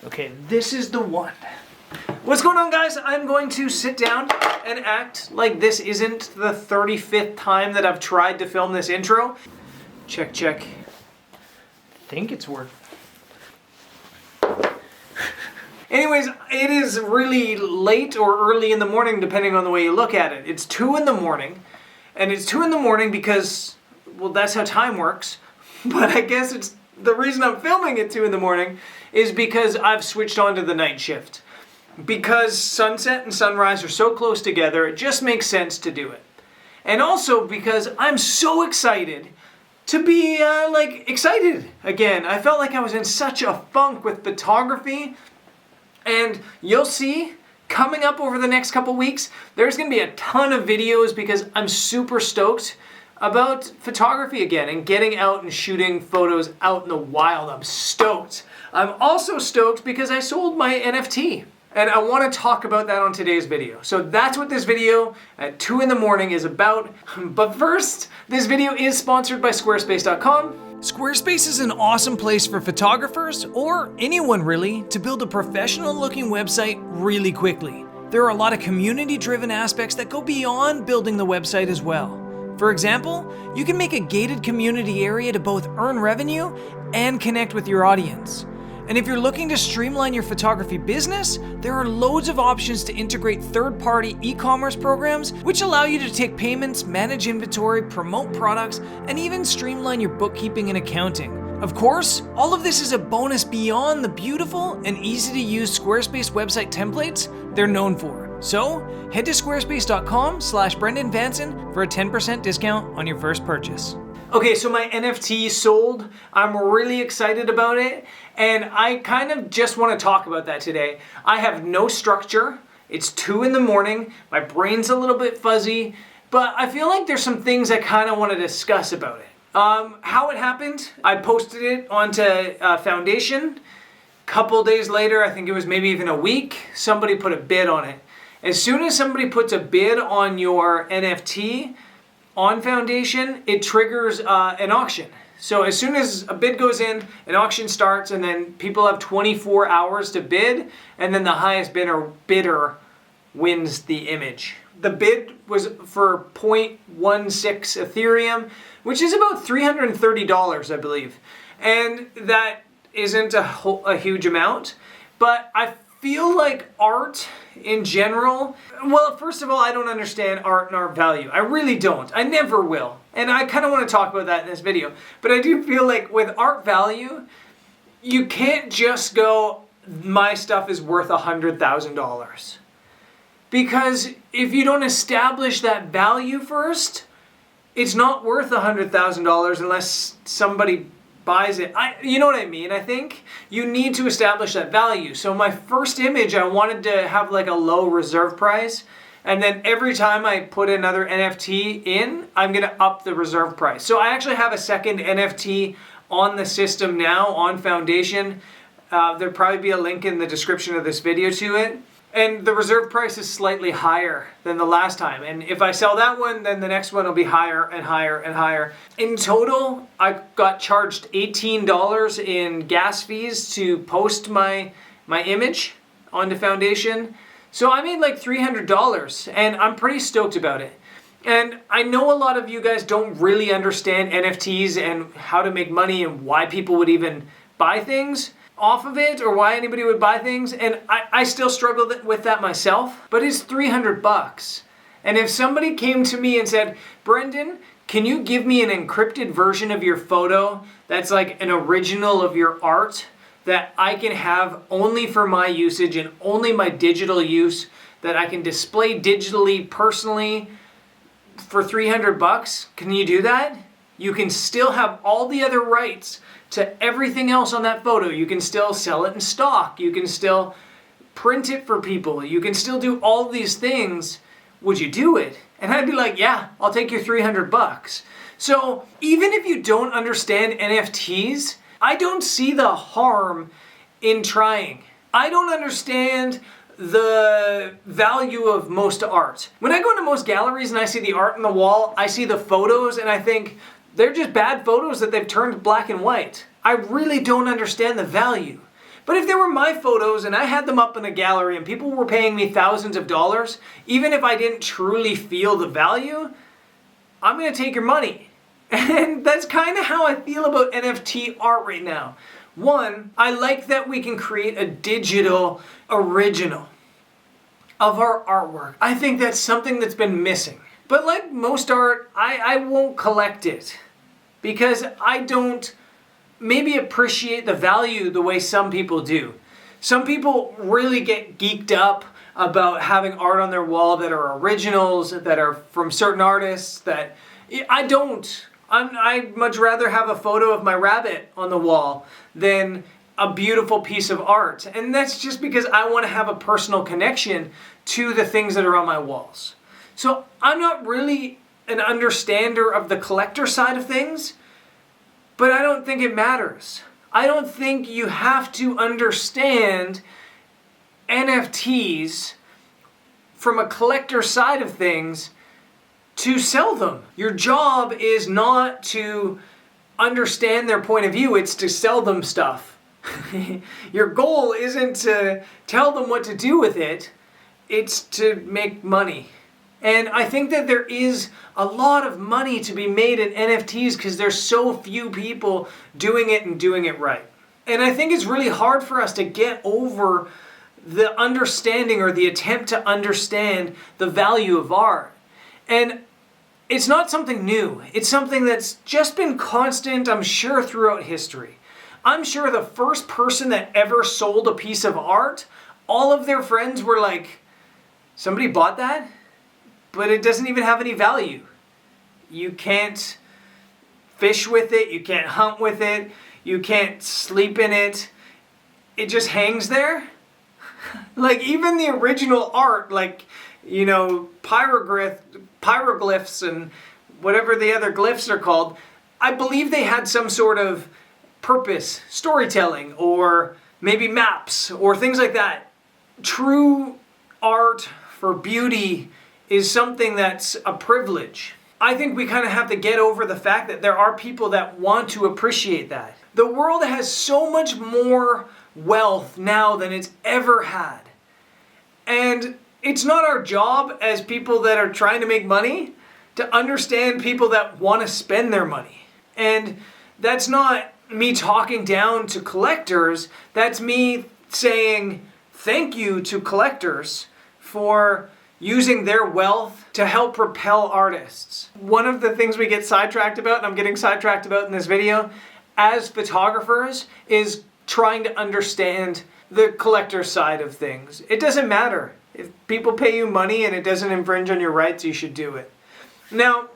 Okay, this is the one. What's going on, guys? I'm going to sit down and act like this isn't the 35th time that I've tried to film this intro. Check, check. I think it's working. Anyways, it is really late or early in the morning, depending on the way you look at it. It's 2 in the morning, and it's 2 in the morning because, well, that's how time works. But I guess it's the reason I'm filming at 2 in the morning is because I've switched on to the night shift. Because sunset and sunrise are so close together, it just makes sense to do it. And also because I'm so excited to be, excited again. I felt like I was in such a funk with photography. And you'll see, coming up over the next couple weeks, there's going to be a ton of videos because I'm super stoked about photography again and getting out and shooting photos out in the wild. I'm stoked. I'm also stoked because I sold my NFT. And I want to talk about that on today's video. So that's what this video at 2 in the morning is about. But first, this video is sponsored by Squarespace.com. Squarespace is an awesome place for photographers, or anyone really, to build a professional looking website really quickly. There are a lot of community driven aspects that go beyond building the website as well. For example, you can make a gated community area to both earn revenue and connect with your audience. And if you're looking to streamline your photography business, there are loads of options to integrate third-party e-commerce programs, which allow you to take payments, manage inventory, promote products, and even streamline your bookkeeping and accounting. Of course, all of this is a bonus beyond the beautiful and easy-to-use Squarespace website templates they're known for. So, head to squarespace.com/BrendanVanson for a 10% discount on your first purchase. Okay, so my NFT sold. I'm really excited about it, and I kind of just want to talk about that today. I have no structure. It's 2 in the morning. My brain's a little bit fuzzy, but I feel like there's some things I kind of want to discuss about it. How it happened, I posted it onto Foundation. Couple days later, I think it was maybe even a week, somebody put a bid on it. As soon as somebody puts a bid on your NFT, on Foundation, it triggers an auction. So as soon as a bid goes in, an auction starts, and then people have 24 hours to bid, and then the highest bidder wins the image. The bid was for 0.16 Ethereum, which is about $330, I believe. And that isn't a huge amount, but I feel like art in general, well, first of all, I don't understand art and art value. I really don't. I never will. And I kind of want to talk about that in this video. But I do feel like with art value, you can't just go, my stuff is worth $100,000. Because if you don't establish that value first, it's not worth $100,000 unless somebody buys it. You know what I mean? I think you need to establish that value. So my first image, I wanted to have like a low reserve price. And then every time I put another NFT in, I'm going to up the reserve price. So I actually have a second NFT on the system now on Foundation. There'll probably be a link in the description of this video to it. And the reserve price is slightly higher than the last time. And if I sell that one, then the next one will be higher and higher and higher. In total, I got charged $18 in gas fees to post my image onto Foundation. So I made like $300, and I'm pretty stoked about it. And I know a lot of you guys don't really understand NFTs and how to make money and why people would even buy things off of it, or why anybody would buy things, and I still struggle with that myself, but it's $300. And if somebody came to me and said, Brendan, can you give me an encrypted version of your photo that's like an original of your art that I can have only for my usage and only my digital use, that I can display digitally, personally, for $300, can you do that? You can still have all the other rights to everything else on that photo. You can still sell it in stock. You can still print it for people. You can still do all these things. Would you do it? And I'd be like, yeah, I'll take your $300. So even if you don't understand NFTs, I don't see the harm in trying. I don't understand the value of most art. When I go into most galleries and I see the art on the wall, I see the photos and I think, they're just bad photos that they've turned black and white. I really don't understand the value. But if they were my photos and I had them up in a gallery and people were paying me thousands of dollars, even if I didn't truly feel the value, I'm going to take your money. And that's kind of how I feel about NFT art right now. One, I like that we can create a digital original of our artwork. I think that's something that's been missing. But like most art, I won't collect it because I don't maybe appreciate the value the way some people do. Some people really get geeked up about having art on their wall that are originals, that are from certain artists that I don't. I'd much rather have a photo of my rabbit on the wall than a beautiful piece of art. And that's just because I want to have a personal connection to the things that are on my walls. So I'm not really an understander of the collector side of things, but I don't think it matters. I don't think you have to understand NFTs from a collector side of things to sell them. Your job is not to understand their point of view, it's to sell them stuff. Your goal isn't to tell them what to do with it, it's to make money. And I think that there is a lot of money to be made in NFTs because there's so few people doing it and doing it right. And I think it's really hard for us to get over the understanding or the attempt to understand the value of art. And it's not something new. It's something that's just been constant, I'm sure, throughout history. I'm sure the first person that ever sold a piece of art, all of their friends were like, somebody bought that? But it doesn't even have any value. You can't fish with it, you can't hunt with it, you can't sleep in it. It just hangs there. Like even the original art, like, you know, pyroglyphs and whatever the other glyphs are called, I believe they had some sort of purpose, storytelling, or maybe maps, or things like that. True art for beauty is something that's a privilege. I think we kind of have to get over the fact that there are people that want to appreciate that. The world has so much more wealth now than it's ever had. And it's not our job as people that are trying to make money to understand people that want to spend their money. And that's not me talking down to collectors. That's me saying thank you to collectors for using their wealth to help propel artists. One of the things we get sidetracked about, and I'm getting sidetracked about in this video, as photographers, is trying to understand the collector side of things. It doesn't matter. If people pay you money and it doesn't infringe on your rights, you should do it. Now,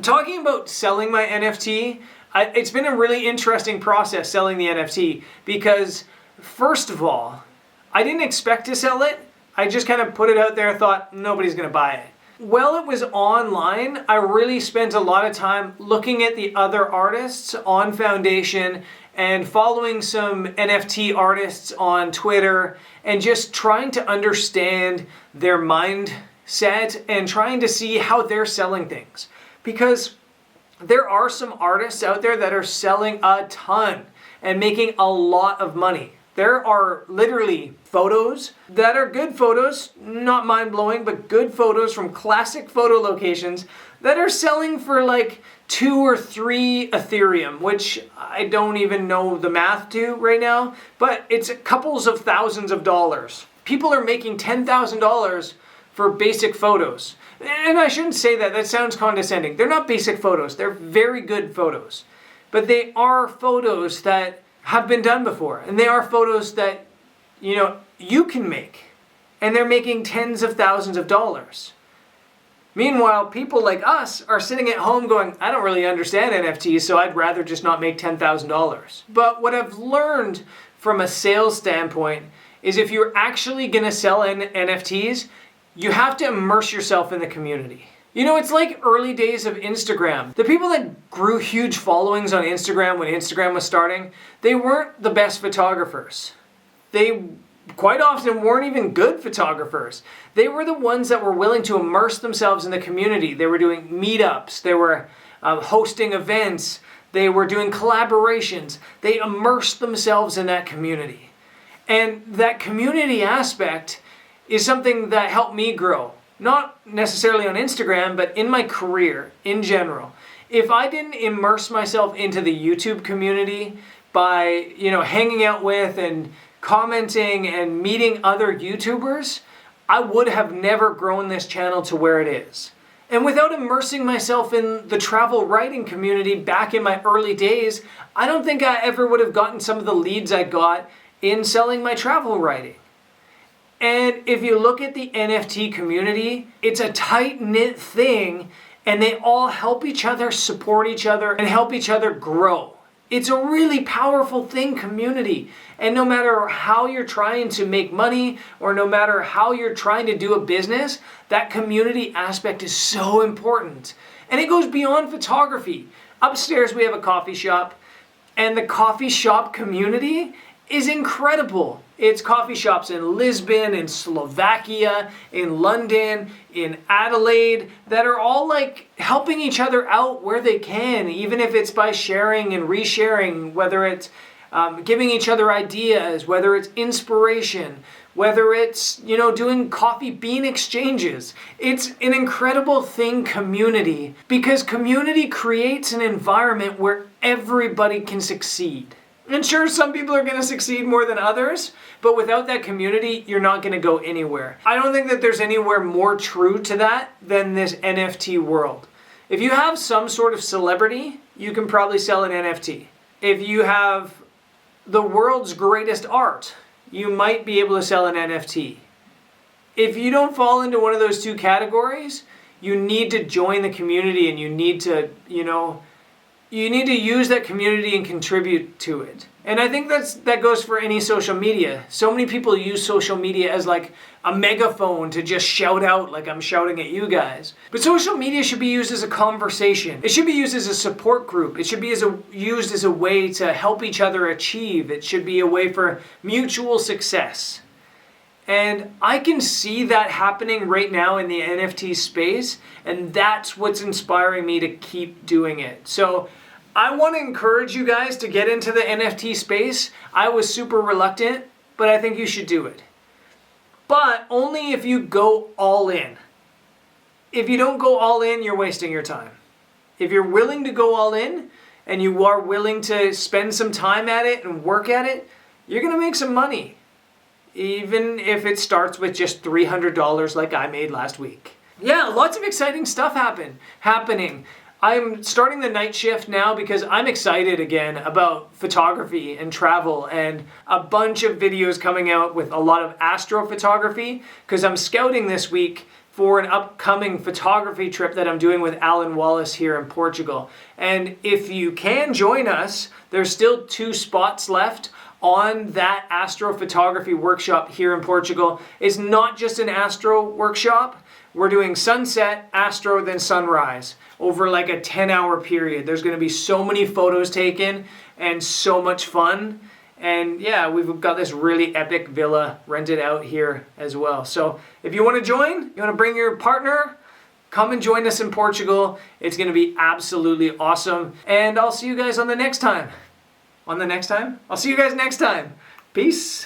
talking about selling my NFT, it's been a really interesting process selling the NFT because, first of all, I didn't expect to sell it. I just kind of put it out there, thought nobody's going to buy it. While it was online, I really spent a lot of time looking at the other artists on Foundation and following some NFT artists on Twitter and just trying to understand their mindset and trying to see how they're selling things. Because there are some artists out there that are selling a ton and making a lot of money. There are literally photos that are good photos, not mind-blowing, but good photos from classic photo locations that are selling for like 2 or 3 Ethereum, which I don't even know the math to right now, but it's couples of thousands of dollars. People are making $10,000 for basic photos. And I shouldn't say that, that sounds condescending. They're not basic photos, they're very good photos. But they are photos that have been done before. And they are photos that, you know, you can make. And they're making tens of thousands of dollars. Meanwhile, people like us are sitting at home going, I don't really understand NFTs, so I'd rather just not make $10,000. But what I've learned from a sales standpoint is if you're actually gonna sell NFTs, you have to immerse yourself in the community. You know, it's like early days of Instagram. The people that grew huge followings on Instagram when Instagram was starting, they weren't the best photographers. They quite often weren't even good photographers. They were the ones that were willing to immerse themselves in the community. They were doing meetups, they were hosting events, they were doing collaborations. They immersed themselves in that community. And that community aspect is something that helped me grow. Not necessarily on Instagram, but in my career in general. If I didn't immerse myself into the YouTube community by, hanging out with and commenting and meeting other YouTubers, I would have never grown this channel to where it is. And without immersing myself in the travel writing community back in my early days, I don't think I ever would have gotten some of the leads I got in selling my travel writing. And if you look at the NFT community, it's a tight-knit thing, and they all help each other, support each other, and help each other grow. It's a really powerful thing, community. And no matter how you're trying to make money or no matter how you're trying to do a business, that community aspect is so important. And it goes beyond photography. Upstairs we have a coffee shop, and the coffee shop community is incredible. It's coffee shops in Lisbon, in Slovakia, in London, in Adelaide that are all like helping each other out where they can, even if it's by sharing and resharing, whether it's giving each other ideas, whether it's inspiration, whether it's, doing coffee bean exchanges. It's an incredible thing, community, because community creates an environment where everybody can succeed. And sure, some people are going to succeed more than others, but without that community, you're not going to go anywhere. I don't think that there's anywhere more true to that than this NFT world. If you have some sort of celebrity, you can probably sell an NFT. If you have the world's greatest art, you might be able to sell an NFT. If you don't fall into one of those two categories, you need to join the community and you need to, you need to use that community and contribute to it. And I think that goes for any social media. So many people use social media as like a megaphone to just shout out like I'm shouting at you guys. But social media should be used as a conversation. It should be used as a support group. It should be used as a way to help each other achieve. It should be a way for mutual success. And I can see that happening right now in the NFT space, and that's what's inspiring me to keep doing it. So I want to encourage you guys to get into the NFT space. I was super reluctant, but I think you should do it. But only if you go all in. If you don't go all in, you're wasting your time. If you're willing to go all in, and you are willing to spend some time at it and work at it, you're going to make some money. Even if it starts with just $300 like I made last week. Yeah, lots of exciting stuff happening. I'm starting the night shift now because I'm excited again about photography and travel, and a bunch of videos coming out with a lot of astrophotography because I'm scouting this week for an upcoming photography trip that I'm doing with Alan Wallace here in Portugal. And if you can join us, there's still 2 spots left on that astrophotography workshop here in Portugal. It's not just an astro workshop. We're doing sunset, astro, then sunrise over like a 10-hour period. There's going to be so many photos taken and so much fun. And yeah, we've got this really epic villa rented out here as well. So if you want to join, you want to bring your partner, come and join us in Portugal. It's going to be absolutely awesome. And I'll see you guys on the next time. I'll see you guys next time. Peace.